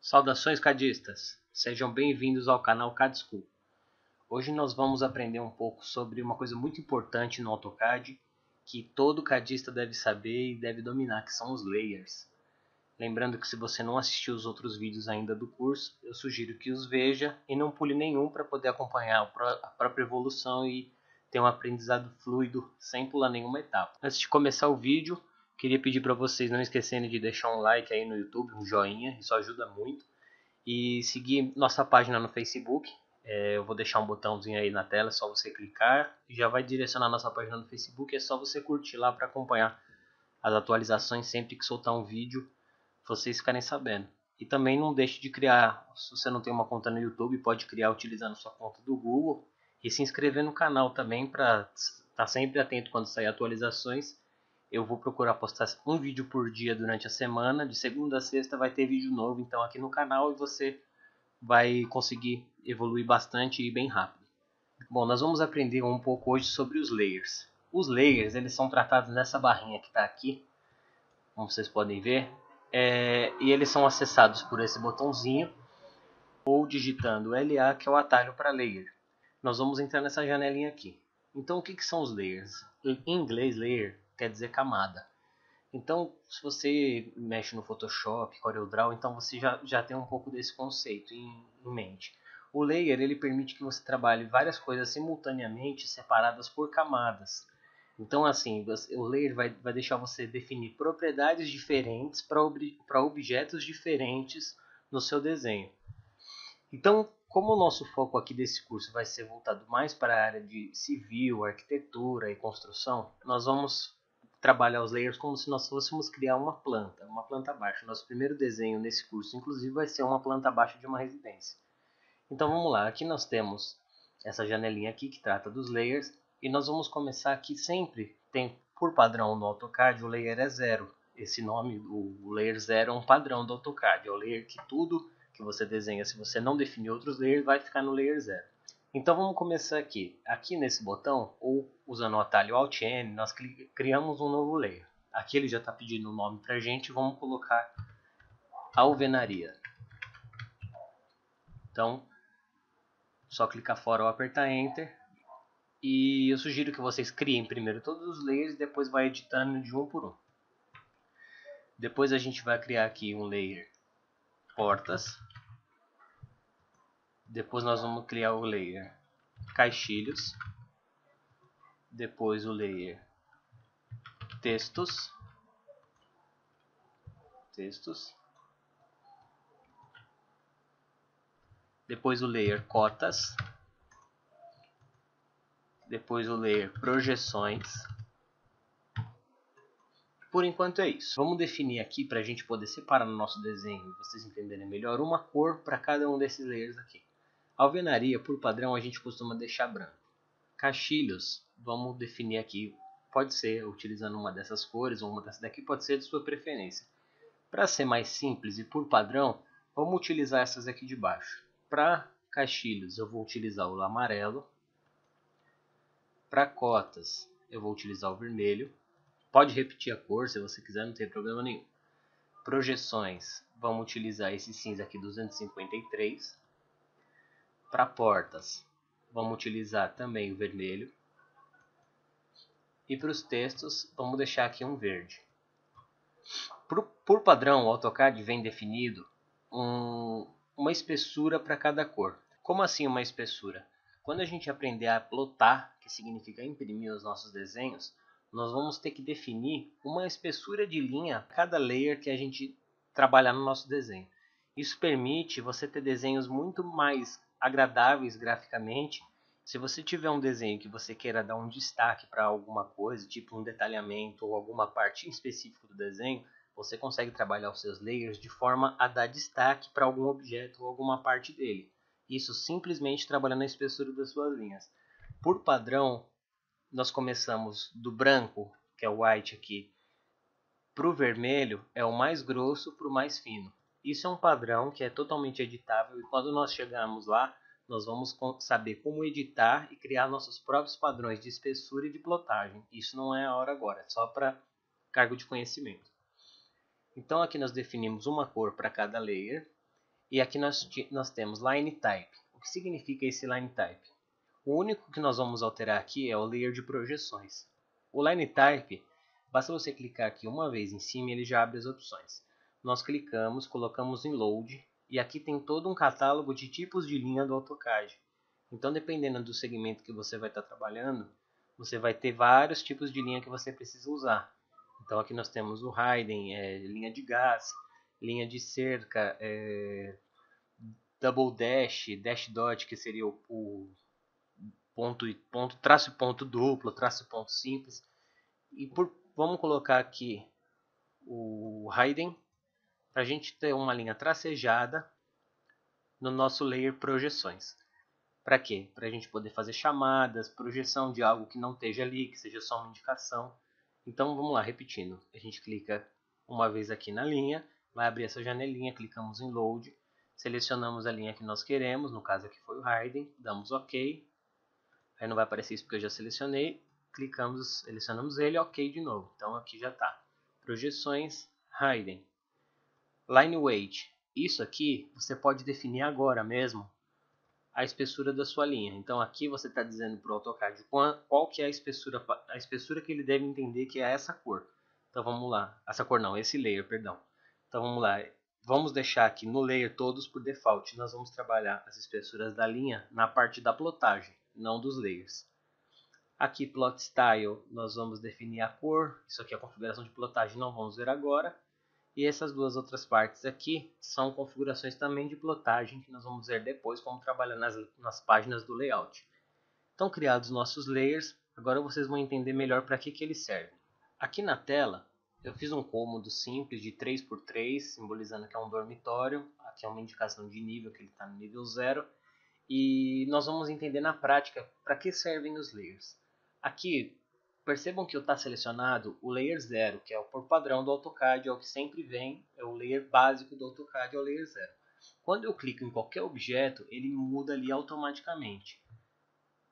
Saudações cadistas, sejam bem-vindos ao canal CAD School. Hoje nós vamos aprender um pouco sobre uma coisa muito importante no AutoCAD que todo cadista deve saber e deve dominar, que são os layers. Lembrando que se você não assistiu os outros vídeos ainda do curso, eu sugiro que os veja e não pule nenhum para poder acompanhar a própria evolução e ter um aprendizado fluido sem pular nenhuma etapa. Antes de começar o vídeo, queria pedir para vocês não esquecerem de deixar um like aí no YouTube, um joinha, isso ajuda muito. E seguir nossa página no Facebook. Eu vou deixar um botãozinho aí na tela, é só você clicar e já vai direcionar a nossa página no Facebook. É só você curtir lá para acompanhar as atualizações sempre que soltar um vídeo, vocês ficarem sabendo. E também não deixe de criar, se você não tem uma conta no YouTube, pode criar utilizando sua conta do Google e se inscrever no canal também para estar sempre atento quando sair atualizações. Eu vou procurar postar um vídeo por dia durante a semana, de segunda a sexta vai ter vídeo novo então aqui no canal e você vai conseguir evoluir bastante e bem rápido. Bom, nós vamos aprender um pouco hoje sobre os layers. Os layers eles são tratados nessa barrinha que está aqui, como vocês podem ver, e eles são acessados por esse botãozinho ou digitando LA, que é o atalho para layer. Nós vamos entrar nessa janelinha aqui. Então, o que são os layers? Em inglês, layer quer dizer camada. Então, se você mexe no Photoshop, CorelDRAW, então você já tem um pouco desse conceito em mente. O layer ele permite que você trabalhe várias coisas simultaneamente, separadas por camadas. Então, assim, o layer vai deixar você definir propriedades diferentes para objetos diferentes no seu desenho. Então, como o nosso foco aqui desse curso vai ser voltado mais para a área de civil, arquitetura e construção, nós vamos trabalhar os layers como se nós fôssemos criar uma planta baixa. Nosso primeiro desenho nesse curso, inclusive, vai ser uma planta baixa de uma residência. Então vamos lá, aqui nós temos essa janelinha aqui que trata dos layers e nós vamos começar aqui sempre, tem por padrão no AutoCAD o layer é 0. Esse nome, o layer 0 é um padrão do AutoCAD, é o layer que tudo que você desenha, se você não definir outros layers, vai ficar no layer 0. Então vamos começar aqui. Aqui nesse botão, ou usando o atalho Alt N, nós criamos um novo layer. Aqui ele já está pedindo um nome para a gente, vamos colocar alvenaria. Então, só clicar fora ou apertar Enter. E eu sugiro que vocês criem primeiro todos os layers e depois vai editando de um por um. Depois a gente vai criar aqui um layer portas. Depois nós vamos criar o layer caixilhos. Depois o layer textos. Depois o layer cotas. Depois o layer projeções. Por enquanto é isso. Vamos definir aqui para a gente poder separar no nosso desenho e vocês entenderem melhor uma cor para cada um desses layers aqui. Alvenaria, por padrão, a gente costuma deixar branco. Caixilhos, vamos definir aqui, pode ser utilizando uma dessas cores ou uma dessas daqui, pode ser de sua preferência. Para ser mais simples e por padrão, vamos utilizar essas aqui de baixo. Para caixilhos, eu vou utilizar o amarelo. Para cotas, eu vou utilizar o vermelho. Pode repetir a cor se você quiser, não tem problema nenhum. Projeções, vamos utilizar esse cinza aqui 253. Para portas, vamos utilizar também o vermelho. E para os textos, vamos deixar aqui um verde. Por padrão, o AutoCAD vem definido uma espessura para cada cor. Como assim uma espessura? Quando a gente aprender a plotar, que significa imprimir os nossos desenhos, nós vamos ter que definir uma espessura de linha para cada layer que a gente trabalhar no nosso desenho. Isso permite você ter desenhos muito mais agradáveis graficamente. Se você tiver um desenho que você queira dar um destaque para alguma coisa, tipo um detalhamento ou alguma parte específica do desenho, você consegue trabalhar os seus layers de forma a dar destaque para algum objeto ou alguma parte dele. Isso simplesmente trabalhando a espessura das suas linhas. Por padrão, nós começamos do branco, que é o white aqui, para o vermelho, é o mais grosso para o mais fino. Isso é um padrão que é totalmente editável e quando nós chegarmos lá, nós vamos saber como editar e criar nossos próprios padrões de espessura e de plotagem. Isso não é a hora agora, é só para cargo de conhecimento. Então aqui nós definimos uma cor para cada layer E aqui nós temos Line Type. O que significa esse Line Type? O único que nós vamos alterar aqui é o layer de projeções. O Line Type, basta você clicar aqui uma vez em cima e ele já abre as opções. Nós clicamos, colocamos em Load e aqui tem todo um catálogo de tipos de linha do AutoCAD. Então, dependendo do segmento que você vai estar trabalhando, você vai ter vários tipos de linha que você precisa usar. Então, aqui nós temos o Raiden, linha de gás, linha de cerca, Double Dash, Dash Dot, que seria o ponto, traço e ponto duplo, traço e ponto simples. E vamos colocar aqui o Raiden, para a gente ter uma linha tracejada no nosso layer projeções. Para quê? Para a gente poder fazer chamadas, projeção de algo que não esteja ali, que seja só uma indicação. Então vamos lá, repetindo. A gente clica uma vez aqui na linha, vai abrir essa janelinha, clicamos em Load, selecionamos a linha que nós queremos, no caso aqui foi o Raiden, damos OK. Aí não vai aparecer isso porque eu já selecionei, clicamos, selecionamos ele, OK de novo. Então aqui já está. Projeções, Raiden. Line Weight. Isso aqui você pode definir agora mesmo a espessura da sua linha. Então aqui você está dizendo para o AutoCAD qual que é a espessura que ele deve entender que é essa cor. Então vamos lá, essa cor não, esse layer, perdão. Então vamos lá, vamos deixar aqui no layer todos por default. Nós vamos trabalhar as espessuras da linha na parte da plotagem, não dos layers. Aqui Plot Style, nós vamos definir a cor. Isso aqui é a configuração de plotagem, não vamos ver agora. E essas duas outras partes aqui são configurações também de plotagem que nós vamos ver depois como trabalhar nas páginas do layout. Então, criados nossos layers, agora vocês vão entender melhor para que eles servem. Aqui na tela, eu fiz um cômodo simples de 3x3, simbolizando que é um dormitório. Aqui é uma indicação de nível, que ele está no nível 0. E nós vamos entender na prática para que servem os layers. Aqui, percebam que está selecionado o Layer 0, que é o por padrão do AutoCAD, é o que sempre vem, é o layer básico do AutoCAD, é o Layer 0. Quando eu clico em qualquer objeto, ele muda ali automaticamente.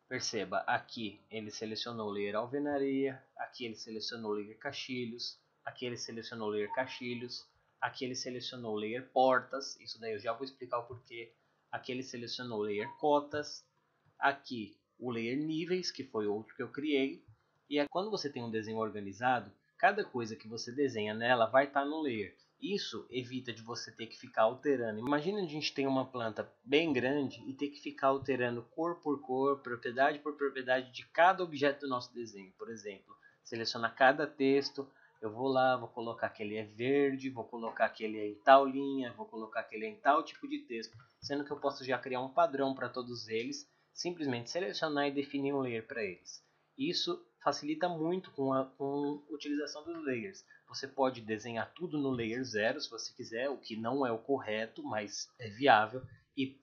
Perceba, aqui ele selecionou o Layer Alvenaria, aqui ele selecionou o Layer Caixilhos, aqui ele selecionou o Layer Caixilhos, aqui ele selecionou o Layer Portas, isso daí eu já vou explicar o porquê. Aqui ele selecionou o Layer Cotas, aqui o Layer Níveis, que foi outro que eu criei. E quando você tem um desenho organizado, cada coisa que você desenha nela vai estar no layer. Isso evita de você ter que ficar alterando. Imagina a gente tem uma planta bem grande e ter que ficar alterando cor por cor, propriedade por propriedade de cada objeto do nosso desenho. Por exemplo, selecionar cada texto, eu vou lá, vou colocar que ele é verde, vou colocar que ele é em tal linha, vou colocar que ele é em tal tipo de texto, sendo que eu posso já criar um padrão para todos eles, simplesmente selecionar e definir um layer para eles. Isso facilita muito com a utilização dos layers. Você pode desenhar tudo no layer 0 se você quiser, o que não é o correto, mas é viável, e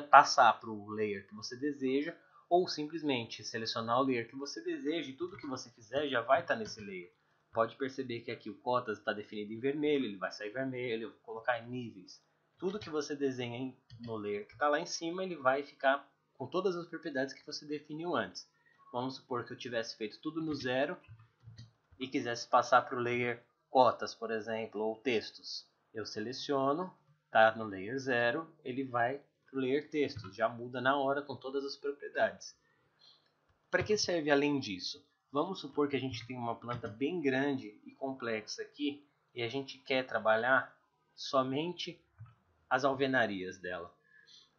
passar para o layer que você deseja, ou simplesmente selecionar o layer que você deseja e tudo que você fizer já vai estar nesse layer. Pode perceber que aqui o cotas está definido em vermelho, ele vai sair vermelho, eu vou colocar em níveis. Tudo que você desenha no layer que está lá em cima, ele vai ficar com todas as propriedades que você definiu antes. Vamos supor que eu tivesse feito tudo no 0 e quisesse passar para o layer cotas, por exemplo, ou textos. Eu seleciono, está no layer 0, ele vai para o layer textos, já muda na hora com todas as propriedades. Para que serve além disso? Vamos supor que a gente tem uma planta bem grande e complexa aqui e a gente quer trabalhar somente as alvenarias dela.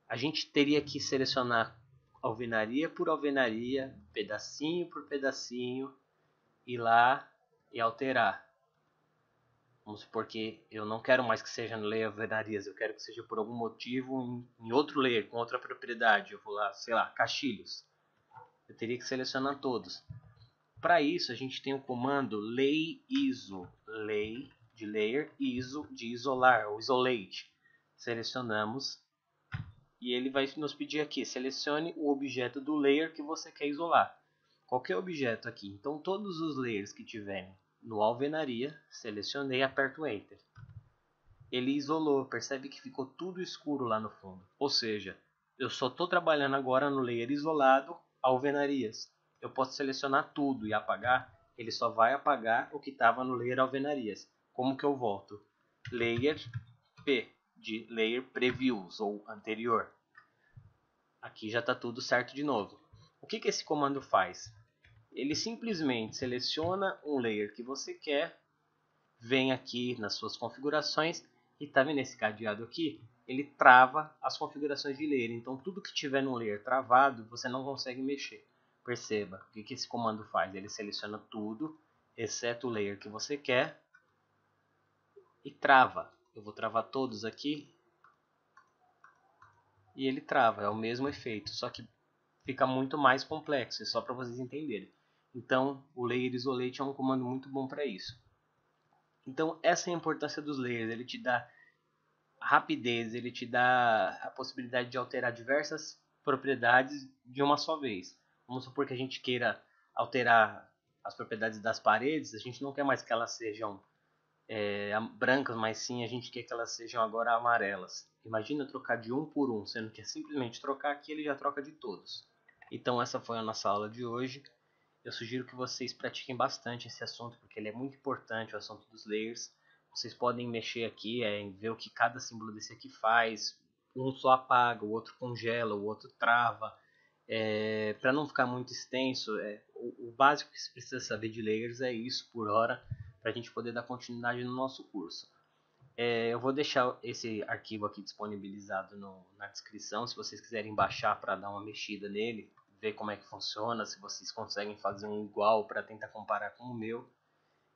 A gente teria que selecionar alvenaria por alvenaria, pedacinho por pedacinho, ir lá e alterar. Vamos supor que eu não quero mais que seja no layer alvenarias, eu quero que seja por algum motivo em outro layer, com outra propriedade. Eu vou lá, sei lá, caixilhos. Eu teria que selecionar todos. Para isso a gente tem o comando lay iso, lay de layer, iso de isolar, ou isolate. Selecionamos e ele vai nos pedir aqui, selecione o objeto do layer que você quer isolar. Qualquer objeto aqui. Então todos os layers que tiverem no alvenaria, selecionei e aperto Enter. Ele isolou, percebe que ficou tudo escuro lá no fundo. Ou seja, eu só estou trabalhando agora no layer isolado, alvenarias. Eu posso selecionar tudo e apagar, ele só vai apagar o que estava no layer alvenarias. Como que eu volto? Layer P de Layer Previews ou anterior. Aqui já está tudo certo de novo. O que esse comando faz? Ele simplesmente seleciona um layer que você quer, vem aqui nas suas configurações e está vendo esse cadeado aqui? Ele trava as configurações de layer. Então tudo que tiver no layer travado você não consegue mexer. Perceba o que esse comando faz. Ele seleciona tudo, exceto o layer que você quer e trava. Eu vou travar todos aqui e ele trava. É o mesmo efeito, só que fica muito mais complexo, é só para vocês entenderem. Então o Layer Isolate é um comando muito bom para isso. Então essa é a importância dos layers. Ele te dá rapidez, ele te dá a possibilidade de alterar diversas propriedades de uma só vez. Vamos supor que a gente queira alterar as propriedades das paredes, a gente não quer mais que elas sejam brancas, mas sim a gente quer que elas sejam agora amarelas. Imagina trocar de um por um, sendo que é simplesmente trocar aqui, ele já troca de todos. Então essa foi a nossa aula de hoje. Eu sugiro que vocês pratiquem bastante esse assunto, porque ele é muito importante, o assunto dos layers. Vocês podem mexer aqui, ver o que cada símbolo desse aqui faz. Um só apaga, o outro congela, o outro trava. Para não ficar muito extenso, o básico que se precisa saber de layers é isso por hora, para a gente poder dar continuidade no nosso curso. Eu vou deixar esse arquivo aqui disponibilizado na descrição, se vocês quiserem baixar para dar uma mexida nele, ver como é que funciona, se vocês conseguem fazer um igual para tentar comparar com o meu.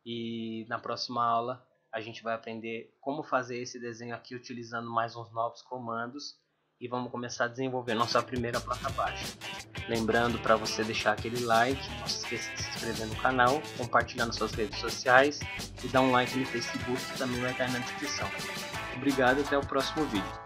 E na próxima aula a gente vai aprender como fazer esse desenho aqui utilizando mais uns novos comandos e vamos começar a desenvolver nossa primeira placa baixa. Lembrando para você deixar aquele like, não se esqueça de se inscrever no canal, compartilhar nas suas redes sociais e dar um like no Facebook, que também vai estar na descrição. Obrigado e até o próximo vídeo.